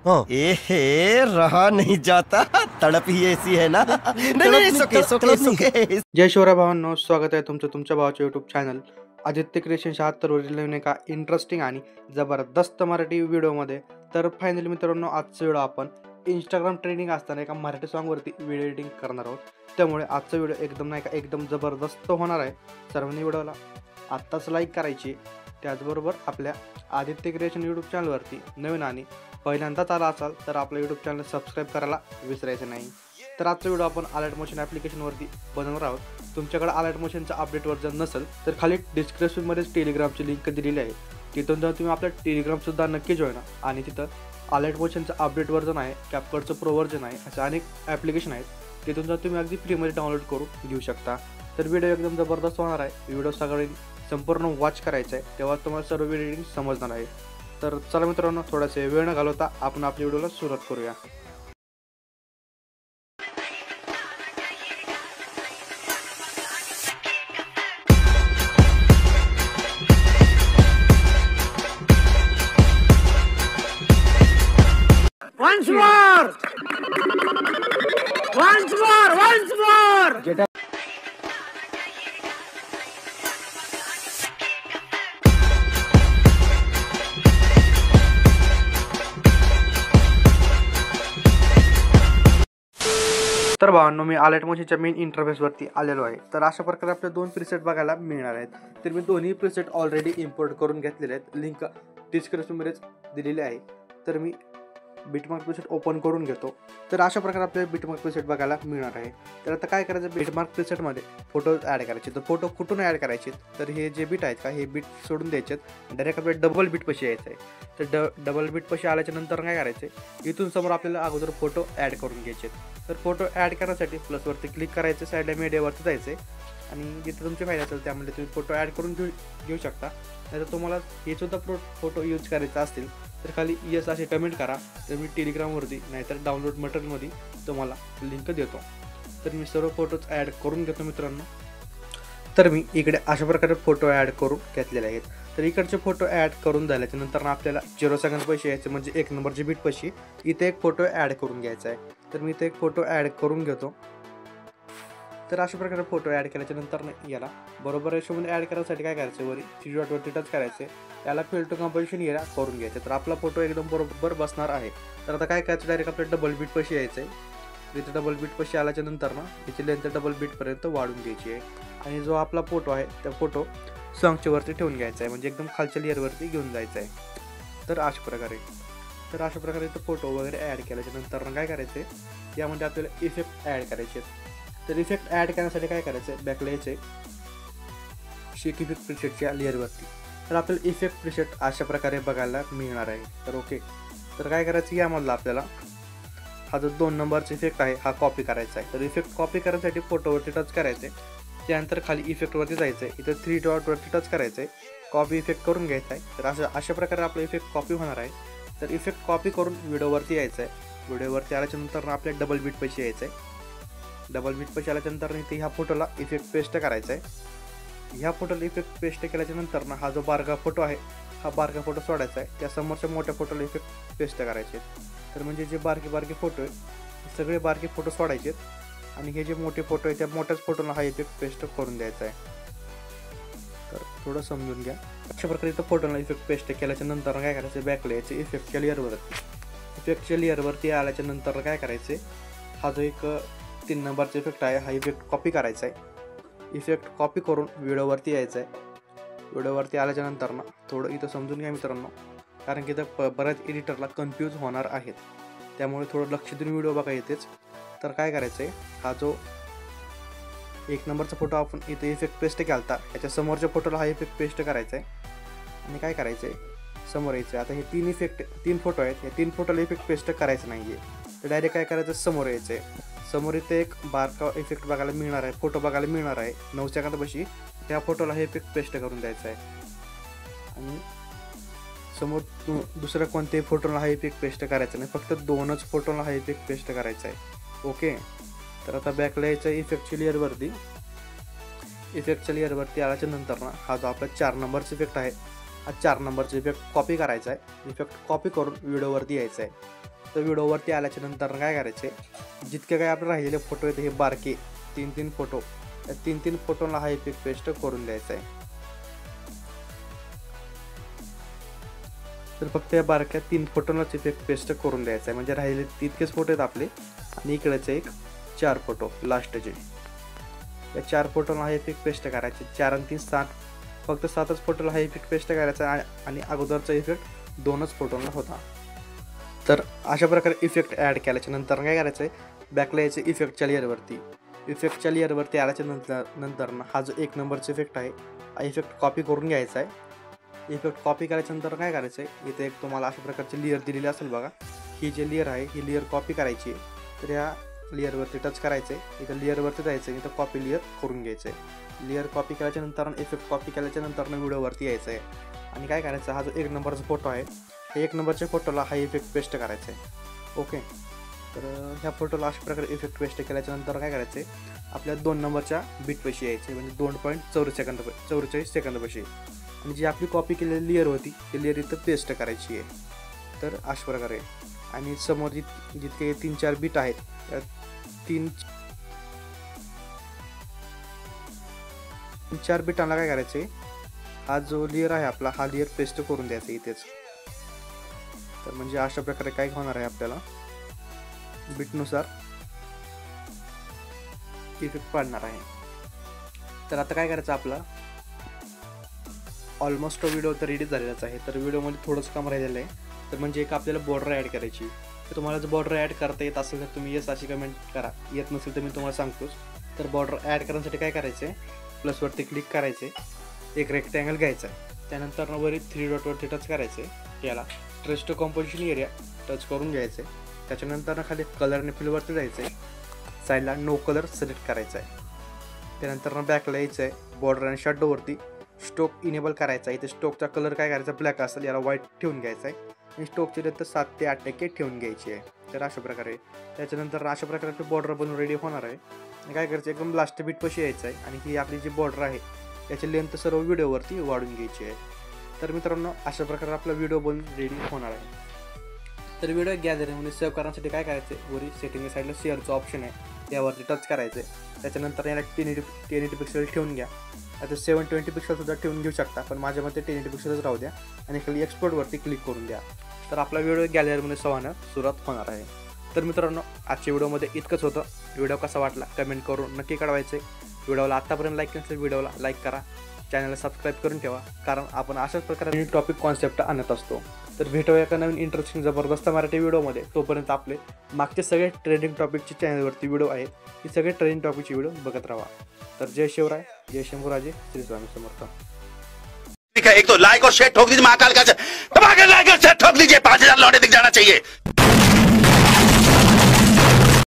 हाँ। ए रहा नहीं जाता, तड़प ही ऐसी है ना। नहीं, सुके। जय शिवराय भावांनो, स्वागत आहे तुमचं तुमच्या भावाच्या यूट्यूब चॅनल आदित्य क्रिएशन 76 वरील नवीन एका इंटरेस्टिंग आणि जबरदस्त मराठी व्हिडिओमध्ये. तर फायनली मित्रांनो, आजचा व्हिडिओ आपण इंस्टाग्राम ट्रेंडिंग असताना एका मराठी सॉन्गवरती व्हिडिओ एडिटिंग करणार आहोत. त्यामुळे आजचा व्हिडिओ एकदम जबरदस्त होणार आहे. सर्वांनी व्हिडिओला आत्ताच लाईक करायची. त्याचबरोबर आपल्या आदित्य क्रिएशन यूट्यूब चॅनलवरती नवीन आणि पहिल्यांदाच आला असाल तर आपलं यूट्यूब चॅनल सबस्क्राईब करायला विसरायचं नाही. तर आजचा व्हिडिओ आपण अलर्ट मोशन ॲप्लिकेशनवरती बनवणार आहोत. तुमच्याकडे अलर्ट मोशनचा अपडेट व्हर्जन नसेल तर खाली डिस्क्रिप्शनमध्येच टेलिग्रामची लिंक दिलेली आहे. तिथून जर तुम्ही आपल्या टेलिग्रामसुद्धा नक्की जॉईन व्हा. आणि तिथं अलर्ट मोशनचं अपडेट व्हर्जन आहे, कॅपकटचं प्रो व्हर्जन आहे, असे अनेक ॲप्लिकेशन आहेत. तिथून जर तुम्ही अगदी फ्रीमध्ये डाउनलोड करून घेऊ शकता. तर व्हिडिओ एकदम जबरदस्त होणार आहे. व्हिडिओ सगळे संपूर्ण वॉच करायचा आहे, तेव्हा तुम्हाला सर्व व्हिडिओ समजणार आहे. तर चला मित्रांनो, थोडासा वेळ न घालवता आपण आपल्या व्हिडिओला सुरुवात करूया. Once more. तर भावांनो, मी अलर्ट मोशनच्या मेन इंटरफेसवरती आलेलो आहे. तर अशा प्रकारे आपले दोन प्रीसेट बघायला मिळणार आहेत. तर मी दोन्ही प्रीसेट ऑलरेडी इम्पोर्ट करून घेतलेले आहेत. लिंक डिस्क्रिप्शनमध्येच दिलेली आहे. तर मी बिटमार्क प्रीसेट ओपन करून घेतो. तर अशा प्रकारे आपल्याला बिटमार्क प्रीसेट बघायला मिळणार आहे. तर आता काय करायचं, बिटमार्क प्रीसेटमध्ये फोटो ॲड करायचे. तर फोटो कुठून ॲड करायचे, तर हे जे बीट आहेत का, हे बीट सोडून द्यायचे. डायरेक्ट आपल्याला डबल बीट पशी यायचं आहे. तर डबल बीट पशी आल्याच्या नंतर काय करायचे, इथून समोर आपल्याला अगोदर फोटो ॲड करून घ्यायचे. तर फोटो ॲड करण्यासाठी प्लसवरती क्लिक करायचं, साईडला मीडियावरती जायचं आणि जिथे तुमचे फायदा असेल त्यामध्ये तुम्ही फोटो ॲड करून घेऊ शकता. नाहीतर तुम्हाला हे सुद्धा फोटो यूज करायचा असतील तर खाली यस असे कमेंट करा. तर मी टेलिग्रामवरती नाहीतर डाउनलोड मटेरियलमध्ये तुम्हाला लिंक देतो. तर मी सर्व फोटोज ॲड करून घेतो मित्रांनो. तर मी इकडे अशा प्रकारे फोटो ॲड करून घेतलेले आहेत. तर इकडचे फोटो ॲड करून झाल्याच्या नंतर आपल्याला 0 सेकंद पैसे यायचे, म्हणजे 1 नंबरचे बीट पैसे इथे एक फोटो ॲड करून घ्यायचा आहे. तर मी इथे एक फोटो ॲड करून घेतो. तर अशा प्रकारे फोटो ॲड केल्याच्या नंतर याला बरोबर रेशोमध्ये ॲड करायसाठी काय करायचं, वरी 3 डॉटवरती टच करायचे, याला फिल टू कंपोजिशन एरिया करून घ्यायचं. तर आपला फोटो एकदम बरोबर बसणार आहे. तर आता काय करायचं, डायरेक्ट आपल्याला डबल बीट पैसे यायचं आहे. इथे डबल बीट पैसे आल्याच्या नंतर याची लेंथ डबल बीटपर्यंत वाढून घ्यायची आहे. आणि जो आपला फोटो आहे त्या फोटो सॉन्गच्या वरती ठेवून घ्यायचा आहे, म्हणजे एकदम खालच्या लेअरवरती घेऊन जायचं आहे. तर अशा प्रकारे इथं फोटो वगैरे ॲड केल्याच्या नंतर काय करायचं आहे, यामध्ये आपल्याला इफेक्ट ॲड करायचे आहेत. तर इफेक्ट ॲड करण्यासाठी काय करायचं आहे, बॅकला यायचे शेक इफेक्ट प्रिसेटच्या लेअरवरती. तर आपल्याला इफेक्ट प्रिसेट अशा प्रकारे बघायला मिळणार आहे. तर ओके, तर काय करायचं, यामधला आपल्याला हा जो 2 नंबरचा इफेक्ट आहे हा कॉपी करायचा आहे. तर इफेक्ट कॉपी करण्यासाठी फोटोवरती टच करायचं आहे, त्यानंतर खाली इफेक्टवरती जायचं आहे, इथं 3 डॉटवरती टच करायचं आहे, कॉपी इफेक्ट करून घ्यायचा आहे. तर अशा प्रकारे आपला इफेक्ट कॉपी होणार आहे. तर इफेक्ट कॉपी करून व्हिडिओवरती यायचं आहे. व्हिडिओवरती आल्याच्यानंतर आपल्या डबल बीट पैसे यायचं आहे. डबल बीट पैसे आल्याच्यानंतर इथे ह्या फोटोला इफेक्ट पेस्ट करायचा आहे. ह्या फोटोला इफेक्ट पेस्ट केल्याच्यानंतर हा जो बारका फोटो आहे हा बारका फोटो सोडायचा आहे. त्या समोरच्या मोठ्या फोटोला इफेक्ट पेस्ट करायचे. तर म्हणजे जे बारके फोटो आहे सगळे बारके फोटो सोडायचे आणि हे जे मोठे फोटो आहे त्या मोठ्याच फोटोला हा इफेक्ट पेस्ट करून द्यायचा आहे. तर थोडं समजून घ्या. अशा प्रकारे इथं फोटोला इफेक्ट पेस्ट केल्याच्या नंतर काय करायचं, बॅकला यायचं इफेक्टच्या लेअरवरती आल्याच्या नंतर काय करायचे, हा जो एक 3 नंबरचा इफेक्ट आहे हा इफेक्ट कॉपी करायचा आहे. इफेक्ट कॉपी करून व्हिडिओवरती यायचं आहे. व्हिडिओवरती आल्याच्या नंतर थोडं इथं समजून घ्या मित्रांनो, कारण की इथं बऱ्याच एडिटरला कन्फ्यूज होणार आहेत, त्यामुळे थोडं लक्ष देऊन व्हिडिओ बघा येतेच. तर काय करायचं आहे, हा जो 1 नंबरचा फोटो आपण इथे इफेक्ट पेस्ट केला होता याच्या समोरच्या फोटोला हा इफेक्ट पेस्ट करायचा आहे. आणि काय करायचं आहे, समोर यायचं आहे. आता हे 3 फोटो आहेत, या 3 फोटोला इफेक्ट पेस्ट करायचं नाही आहे. तर डायरेक्ट काय करायचं, समोर यायचं आहे. समोर इथे एक बारका इफेक्ट बघायला मिळणार आहे, फोटो बघायला मिळणार आहे 9 सेकंदापाशी. त्या फोटोला हे इफेक्ट पेस्ट करून द्यायचं आहे. आणि समोर दुसऱ्या कोणत्याही फोटोला हा इफेक्ट पेस्ट करायचा नाही, फक्त 2च फोटोला हा इफेक्ट पेस्ट करायचा आहे. ओके, तर आता बॅकला यायचं इफेक्टच्या लेअरवरती आल्याच्या नंतर हा जो आपला 4 नंबरचा इफेक्ट आहे हा 4 नंबरचा इफेक्ट कॉपी करायचा आहे. इफेक्ट कॉपी करून व्हिडिओवरती यायचा आहे. तर व्हिडिओवरती आल्याच्या नंतर काय करायचे, जितके काही आपले राहिलेले फोटो आहेत हे बारके 3-3 फोटो, त्या 3-3 फोटोला हा इफेक्ट पेस्ट करून द्यायचा आहे. तर फक्त या बारक्या 3 फोटोलाच इफेक्ट पेस्ट करून द्यायचा आहे. म्हणजे राहिले तितकेच फोटो आहेत आपले आणि इकडेचे एक 4 फोटो लास्टचे, या 4 फोटोला हा इफेक्ट पेस्ट करायचे. 4 आणि 3 7, फक्त 7च फोटोला हा इफेक्ट पेस्ट करायचा आणि अगोदरचा इफेक्ट 2च फोटोला होता. तर अशा प्रकारे इफेक्ट ॲड केल्याच्या नंतर काय करायचं आहे, बॅकला यायचं इफेक्टच्या लेअरवरती. इफेक्टच्या लेअरवरती आल्याच्या नंतर हा जो 1 नंबरचा इफेक्ट आहे हा इफेक्ट कॉपी करून घ्यायचा आहे. इफेक्ट कॉपी करायच्या नंतर काय करायचं आहे, इथे एक तुम्हाला अशा प्रकारची लेअर दिलेली असेल बघा, ही जी लेअर आहे ही लेअर कॉपी करायची आहे. तर ह्या लेअरवरती टच करायचं आहे, इथं लेअरवरती जायचं आहे, इथं कॉपी लेअर करून घ्यायचं आहे. लेअर कॉपी केल्याच्या नंतर इफेक्ट कॉपी केल्याच्या नंतर व्हिडिओवरती यायचं आहे आणि काय करायचं, हा जो 1 नंबरचा फोटो आहे हे 1 नंबरच्या फोटोला हा इफेक्ट पेस्ट करायचा आहे. ओके, तर ह्या फोटोला अशा प्रकारे इफेक्ट पेस्ट केल्याच्या नंतर काय करायचं आहे, आपल्या 2 नंबरच्या बीटपाशी यायचे, म्हणजे 2.44 सेकंदापाशी आणि जी आपली कॉपी केलेली लेअर होती ती लेअर इथं पेस्ट करायची आहे. तर अशा प्रकारे आणि समोर जितके 3-4 बीट आहेत त्या 3-4 बीटांना काय करायचे, हा जो लेअर आहे आपला हा लेअर पेस्ट करून द्यायचा इथेच. तर म्हणजे अशा प्रकारे काय होणार आहे, आपल्याला बीटनुसार इफेक्ट पाडणार आहे. तर आता काय करायचं, आपला ऑलमोस्ट व्हिडिओ तर रेडी झालेलाच आहे. तर व्हिडिओमध्ये थोडंसं काम राहिलेलं आहे, तर म्हणजे एक आपल्याला बॉर्डर ॲड करायची. तर तुम्हाला जर बॉर्डर ॲड करता येत असेल तर तुम्ही येस अशी कमेंट करा, येत नसेल तर मी तुम्हाला सांगतोच. तर बॉर्डर ॲड करण्यासाठी काय करायचं आहे, प्लसवरती क्लिक करायचे, एक रेक्टँगल घ्यायचा आहे, त्यानंतर वरी 3 डॉटवरती टच करायचे, याला trace to composition area touch करून घ्यायचे. त्याच्यानंतर खाली कलर आणि फिलवरती जायचं आहे, साईडला नो कलर सिलेक्ट करायचा आहे. त्यानंतर बॅकला यायचं आहे, बॉर्डर आणि शॅडोवरती स्टोक इनेबल करायचा आहे. इथे स्टोकचा कलर काय करायचा, ब्लॅक असेल, याला व्हाईट ठेवून घ्यायचा आहे आणि स्टोकची डेप्थ 7 ते 8% ठेवून घ्यायची आहे. तर अशा प्रकारे त्याच्यानंतर अशा प्रकारचे बॉर्डर बनवून रेडी होणार आहे. आणि काय करायचं, एकदम लास्ट बीटपाशी यायचं आहे आणि ही आपली जी बॉर्डर आहे याची लेंथ सर्व व्हिडिओवरती वाढून घ्यायची आहे. तर मित्रांनो अशा प्रकारे आपला व्हिडिओ बनवून रेडी होणार आहे. तर व्हिडिओ गॅलरीमध्ये सेव्ह करण्यासाठी काय करायचं, वरी सेटिंग साईडला शेअरचं ऑप्शन आहे त्यावरती टच करायचं आहे. त्याच्यानंतर याला 1080 पिक्सल ठेवून घ्या, आता 720 पिक्सलसुद्धा ठेवून घेऊ शकता, पण माझ्या मते 1080 पिक्सलच राहू द्या आणि खाली एक्सपोर्टवरती क्लिक करून द्या. तर आपला व्हिडिओ गॅलरीमध्ये सेव्ह सुरुवात होणार आहे. तर मित्रांनो आजच्या व्हिडिओमध्ये इतकंच होतं. व्हिडिओ कसा वाटला कमेंट करून नक्की कळवायचं. व्हिडिओला आत्तापर्यंत लाईक केलं तर व्हिडिओला लाईक करा, चॅनलला सबस्क्राईब करून ठेवा, कारण आपण अशाच प्रकारे टॉपिक कॉन्सेप्ट आणत असतो. तर भेटूया एका नवीन इंटरेस्टिंग जबरदस्त मराठी व्हिडिओमध्ये. तोपर्यंत आपले मागचे सगळे ट्रेंडिंग टॉपिकचे चॅनलवरती व्हिडिओ आहेत, ही सगळे ट्रेंडिंग टॉपिकचे व्हिडिओ बघत राहा. तर जय शिवराय, जय शंभूराजे, श्री स्वामी समर्थ. एक तो लाइक और शेयर ठोक दीजिए, महाकाल का दबा के लाइक और शेयर ठोक दीजिए, 5000 लौटे दिख जाना चाहिए.